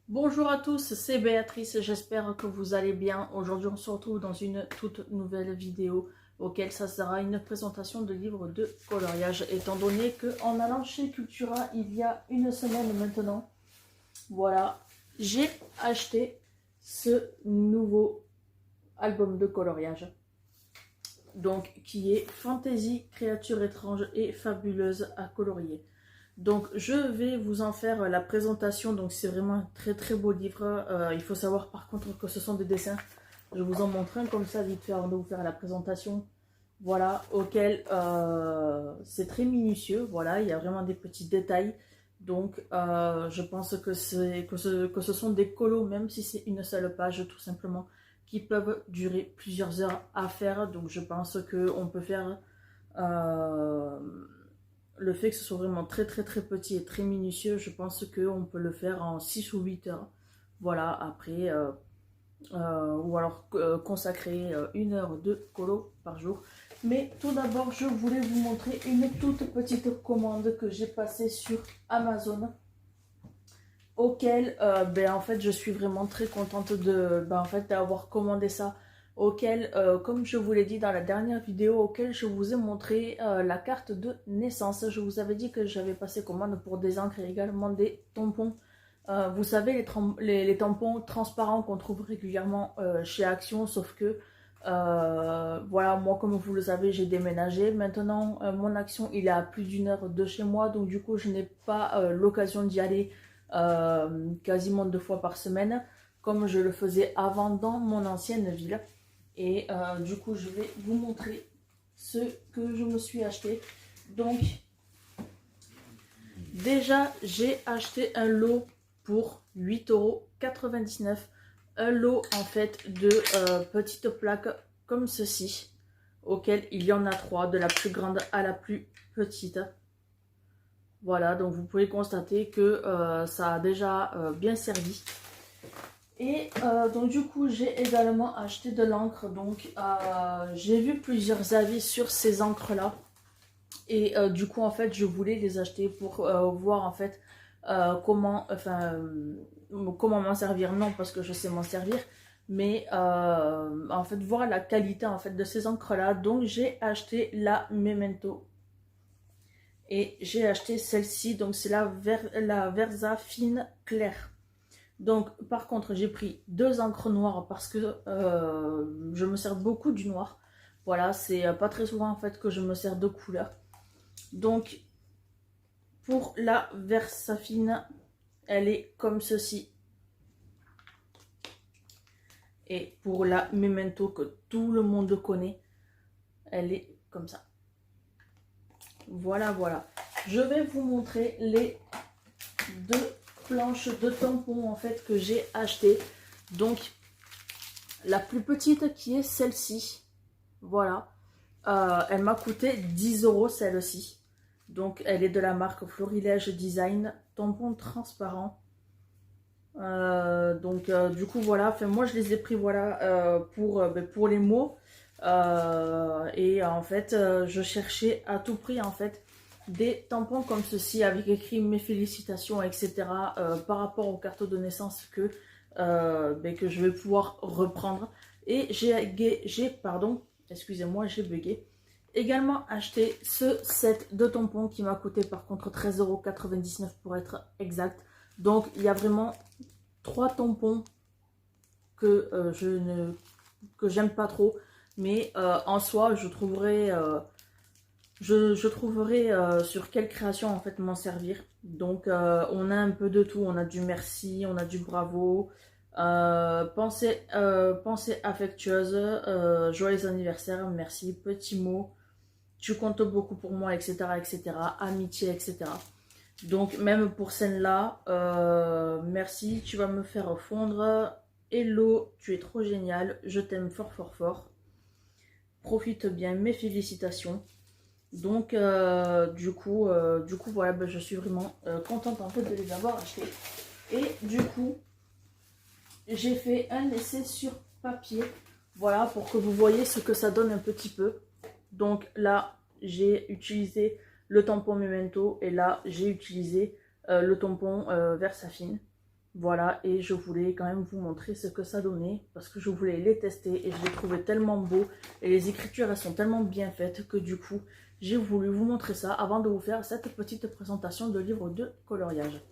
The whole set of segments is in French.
Bonjour à tous, c'est Béatrice, j'espère que vous allez bien. Aujourd'hui on se retrouve dans une toute nouvelle vidéo auquel ça sera une présentation de livres de coloriage. Étant donné qu'en allant chez Cultura il y a une semaine maintenant, voilà, j'ai acheté ce nouveau album de coloriage. Donc qui est Fantasy, créatures étranges et fabuleuses à colorier. Donc je vais vous en faire la présentation, donc c'est vraiment un très très beau livre. Il faut savoir par contre que ce sont des dessins. Je vous en montre un comme ça vite fait avant de vous faire la présentation. Voilà, auquel c'est très minutieux, voilà, il y a vraiment des petits détails. Donc je pense que ce sont des colos, même si c'est une seule page tout simplement, qui peuvent durer plusieurs heures à faire. Donc je pense qu'on peut faire... Euh, le fait que ce soit vraiment très très très petit et très minutieux, je pense qu'on peut le faire en 6 ou 8 heures. Voilà, après, ou alors consacrer 1 heure de colo par jour. Mais tout d'abord, je voulais vous montrer une toute petite commande que j'ai passée sur Amazon, auquel en fait je suis vraiment très contente de en fait d'avoir commandé ça, auquel comme je vous l'ai dit dans la dernière vidéo, auquel je vous ai montré la carte de naissance. Je vous avais dit que j'avais passé commande pour des encres et également des tampons. Vous savez les tampons transparents qu'on trouve régulièrement chez Action, sauf que voilà, moi comme vous le savez j'ai déménagé. Maintenant mon Action il est à plus d'1 heure de chez moi, donc du coup je n'ai pas l'occasion d'y aller quasiment 2 fois par semaine, comme je le faisais avant dans mon ancienne ville. Et du coup, je vais vous montrer ce que je me suis acheté. Donc, déjà, j'ai acheté un lot pour 8,99 €. Un lot en fait de petites plaques comme ceci, auquel il y en a 3, de la plus grande à la plus petite. Voilà, donc vous pouvez constater que ça a déjà bien servi. Et donc du coup, j'ai également acheté de l'encre. Donc j'ai vu plusieurs avis sur ces encres-là. Et du coup, en fait, je voulais les acheter pour voir en fait comment m'en servir. Non, parce que je sais m'en servir. Mais en fait, voir la qualité en fait de ces encres-là. Donc j'ai acheté la Memento. Et j'ai acheté celle-ci, donc c'est la Versa fine claire. Donc par contre j'ai pris 2 encres noires parce que je me sers beaucoup du noir. Voilà, c'est pas très souvent en fait que je me sers de couleur. Donc pour la Versa fine, elle est comme ceci. Et pour la Memento que tout le monde connaît, elle est comme ça. Voilà, voilà. Je vais vous montrer les 2 planches de tampons en fait que j'ai acheté. Donc la plus petite qui est celle-ci, voilà, elle m'a coûté 10 € celle-ci. Donc elle est de la marque Florilège Design, tampon transparent. Du coup voilà, enfin moi je les ai pris voilà pour les mots. Et en fait je cherchais à tout prix en fait des tampons comme ceci avec écrit mes félicitations, etc. Par rapport aux cartes de naissance que je vais pouvoir reprendre. Et excusez-moi, j'ai bugué. Également acheté ce set de tampons qui m'a coûté par contre 13,99 € pour être exact. Donc il y a vraiment 3 tampons que que j'aime pas trop, mais en soi je trouverai sur quelle création en fait m'en servir. Donc on a un peu de tout, on a du merci, on a du bravo, pensée affectueuse, joyeux anniversaire, merci, petit mot, tu comptes beaucoup pour moi, etc., etc., amitié, etc. Donc même pour celle-là, merci, tu vas me faire fondre, hello, tu es trop génial, je t'aime fort fort fort, profite bien, mes félicitations. Donc du coup voilà, je suis vraiment contente en fait de les avoir achetés. Et du coup j'ai fait un essai sur papier, voilà, pour que vous voyez ce que ça donne un petit peu. Donc là j'ai utilisé le tampon Memento et là j'ai utilisé le tampon Versafine. Voilà, et je voulais quand même vous montrer ce que ça donnait, parce que je voulais les tester et je les trouvais tellement beaux. Et les écritures, elles sont tellement bien faites que du coup, j'ai voulu vous montrer ça avant de vous faire cette petite présentation de livre de coloriage.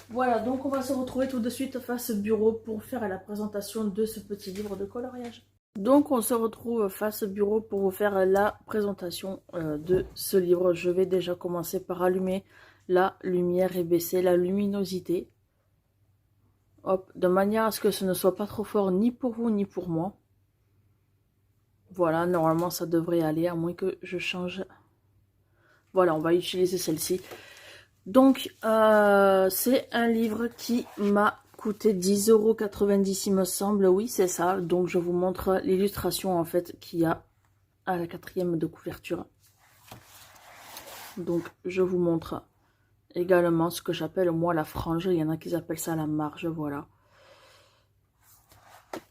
Voilà, donc on va se retrouver tout de suite face bureau pour faire la présentation de ce petit livre de coloriage. Donc on se retrouve face bureau pour vous faire la présentation de ce livre. Je vais déjà commencer par allumer la lumière et baisser la luminosité. Hop, de manière à ce que ce ne soit pas trop fort ni pour vous ni pour moi. Voilà, normalement ça devrait aller, à moins que je change. Voilà, on va utiliser celle-ci. Donc, c'est un livre qui m'a coûté 10,90 € il me semble. Oui, c'est ça. Donc, je vous montre l'illustration en fait qu'il y a à la 4e de couverture. Donc, je vous montre également ce que j'appelle moi la frange. Il y en a qui appellent ça la marge, voilà.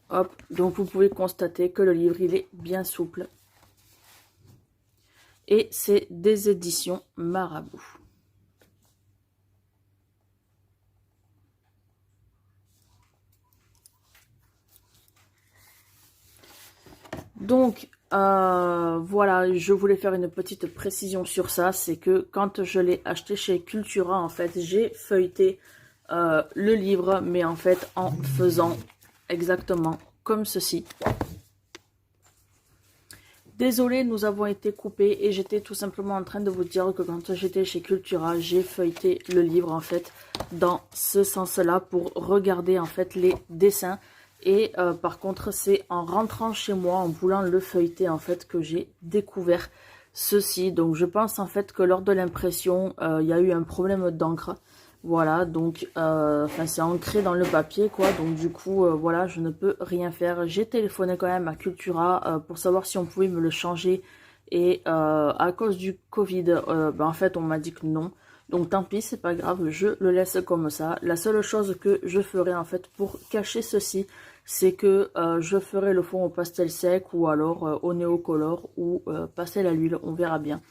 Hop, donc vous pouvez constater que le livre, il est bien souple. Et c'est des éditions Marabout. Donc, voilà, je voulais faire une petite précision sur ça. C'est que quand je l'ai acheté chez Cultura, en fait, j'ai feuilleté le livre, mais en fait, en faisant exactement comme ceci. Désolée, nous avons été coupés et j'étais tout simplement en train de vous dire que quand j'étais chez Cultura, j'ai feuilleté le livre en fait dans ce sens-là pour regarder en fait les dessins. Et par contre, c'est en rentrant chez moi, en voulant le feuilleter en fait, que j'ai découvert ceci. Donc je pense en fait que lors de l'impression, il y a eu un problème d'encre. Voilà, donc c'est ancré dans le papier quoi, donc du coup voilà, je ne peux rien faire. J'ai téléphoné quand même à Cultura pour savoir si on pouvait me le changer et à cause du Covid, en fait on m'a dit que non. Donc tant pis, c'est pas grave, je le laisse comme ça. La seule chose que je ferai en fait pour cacher ceci, c'est que je ferai le fond au pastel sec ou alors au néocolor ou pastel à l'huile, on verra bien.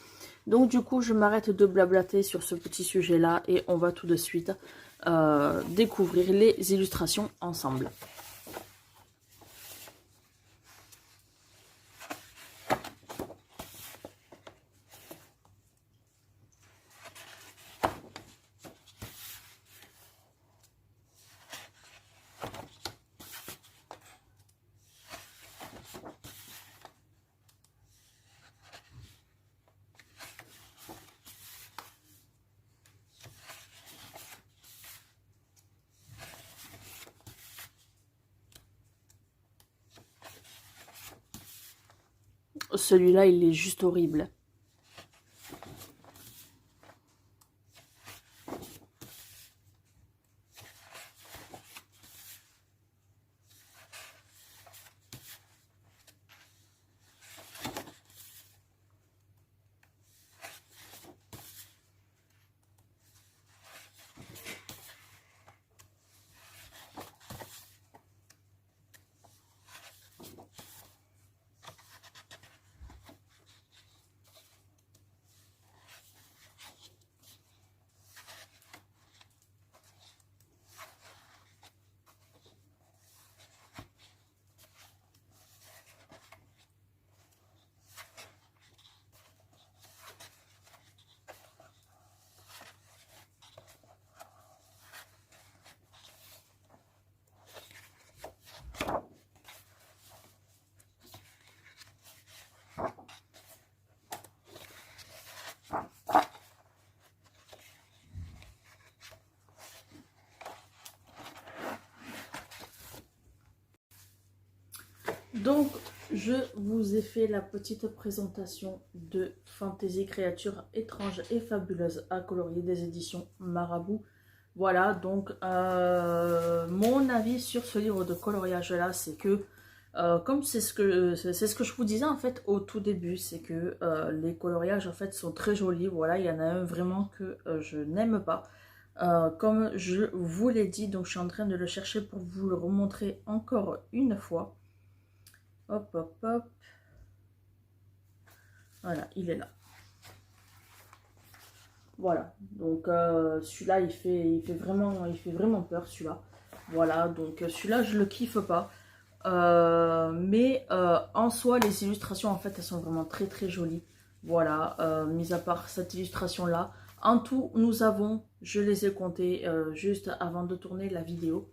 Donc du coup, je m'arrête de blablater sur ce petit sujet-là et on va tout de suite découvrir les illustrations ensemble. Celui-là, il est juste horrible. Donc, je vous ai fait la petite présentation de Fantaisie Créatures étranges et fabuleuses à colorier des éditions Marabout. Voilà, donc mon avis sur ce livre de coloriage là, c'est que comme c'est ce que je vous disais en fait au tout début, c'est que les coloriages en fait sont très jolis. Voilà, il y en a un vraiment que je n'aime pas. Comme je vous l'ai dit, donc je suis en train de le chercher pour vous le remontrer encore une fois. Hop, hop, hop. Voilà, il est là. Voilà, donc celui-là, il fait vraiment peur, celui-là. Voilà, donc celui-là, je le kiffe pas. Mais en soi, les illustrations, en fait, elles sont vraiment très très jolies. Voilà, mis à part cette illustration-là. En tout, nous avons, je les ai comptées juste avant de tourner la vidéo.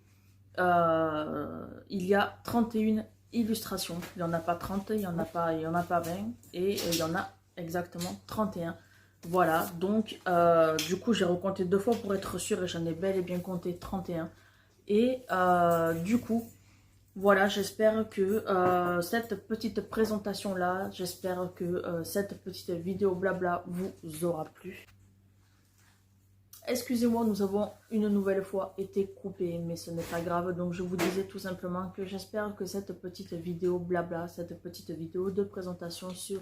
Il y a 31 illustrations. Il n'y en a pas 30, il n'y en a pas 20. Et il y en a exactement 31. Voilà, donc du coup, j'ai recompté 2 fois pour être sûr et j'en ai bel et bien compté 31. Et du coup, voilà, j'espère que cette petite présentation-là, j'espère que cette petite vidéo blabla vous aura plu. Excusez-moi, nous avons une nouvelle fois été coupés, mais ce n'est pas grave. Donc je vous disais tout simplement que j'espère que cette petite vidéo blabla, cette petite vidéo de présentation sur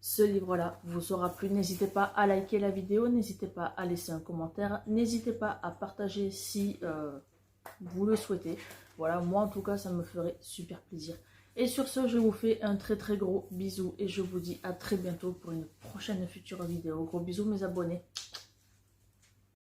ce livre-là vous aura plu. N'hésitez pas à liker la vidéo, n'hésitez pas à laisser un commentaire, n'hésitez pas à partager si vous le souhaitez. Voilà, moi en tout cas, ça me ferait super plaisir. Et sur ce, je vous fais un très très gros bisou et je vous dis à très bientôt pour une prochaine future vidéo. Gros bisous mes abonnés.